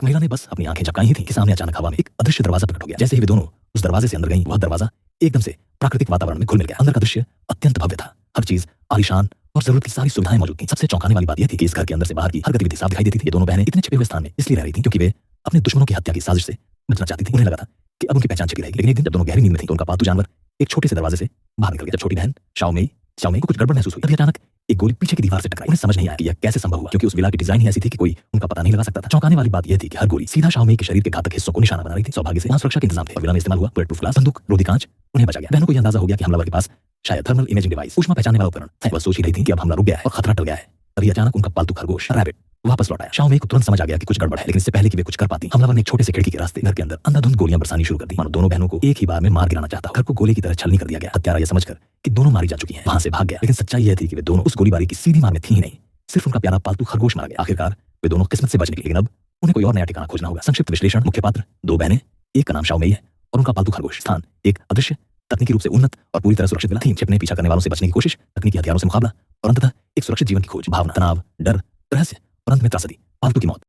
एक महिला ने बस अपनी आंखें झपकाई ही थी कि सामने अचानक हवा में एक अदृश्य दरवाजा प्रकट हो गया। जैसे ही वे दोनों उस दरवाजे से अंदर गईं, वह दरवाजा एकदम से प्राकृतिक वातावरण में घुल मिल गया। अंदर का दृश्य अत्यंत भव्य था, हर चीज आलीशान और जरूरत की सारी सुविधाएं मौजूद थी। सबसे चौंकाने वाली बात यह थी कि इस घर के अंदर से बाहर की हर गतिविधि साफ दिखाई देती थी। ये दोनों बहनें इतने छिपे हुए स्थान में इसलिए रह रही थीं क्योंकि वे अपने दुश्मनों की हत्या की साजिश से बचना चाहती थी। उन्हें लगा था कि अब उनकी पहचान छिपी रहेगी। लेकिन एक दिन जब दोनों गहरी नींद में थीं तो उनका पालतू जानवर एक छोटे से दरवाजे से बाहर निकल गया। जब छोटी बहन शाओमेई को कुछ गड़बड़ महसूस हुई, तभी अचानक एक गोली पीछे की दीवार से टकराई। उन्हें समझ नहीं आया कि यह कैसे संभव हुआ, क्योंकि उस विला की डिजाइन ही ऐसी थी कि कोई उनका पता नहीं लगा सकता था। चौंकाने वाली बात यह थी कि हर गोली सीधा शाओमेई के शरीर के घातक हिस्सों को निशाना बना रही थी। सौभाग्य से वहां सुरक्षा के इंतजाम थे और विला में इस्तेमाल हुआ बुलेट प्रूफ ग्लास, बंदूक, रोधी कांच उन्हें बचा गया। बहनों को यह अंदाजा हो गया कि हमलावर के पास शायद थर्मल इमेजिंग डिवाइस, ऊष्मा पहचानने वाला उपकरण है। वह सोच ही रही थी कि अब हमला रुक गया है और खतरा टल गया है। तभी अचानक उनका पालतू खरगोश रैबिट वापस लौट आया। शाओमेई को तुरंत समझ आ गया कि कुछ गड़बड़ है, लेकिन इससे पहले कि वे कुछ कर पाती, हमलावर ने एक छोटे से खिड़की के रास्ते घर के अंदर अंधाधुंध गोलियां बरसानी शुरू कर दी, मानो दोनों बहनों को एक ही बार में मार गिराना चाहता हो। घर को गोले की तरह छलनी कर दिया गया। हत्यारा यह समझकर कि दोनों मारी जा चुकी हैं, वहां से भाग गया। लेकिन सच्चाई यह थी कि वे दोनों उस गोलीबारी की सीधी मार में थी ही नहीं, सिर्फ उनका प्यारा पालतू खरगोश मारा गया। आखिरकार वे दोनों किस्मत से बच निकले, लेकिन अब उन्हें कोई और नया ठिकाना खोजना होगा। संक्षिप्त विश्लेषण: मुख्य पात्र दो बहनें, एक का नाम शाओमेई है और उनका पालतू खरगोश। स्थान एक अदृश्य, तकनीकी रूप से उन्नत और पूरी तरह सुरक्षित विला। थीम छिपने पीछा करने वालों से बचने की कोशिश, तकनीकी हथियारों से मुकाबला और अंततः एक सुरक्षित जीवन की खोज। भावना तनाव, डर, रहस्य और अंत में त्रासदी, पालतू की मौत।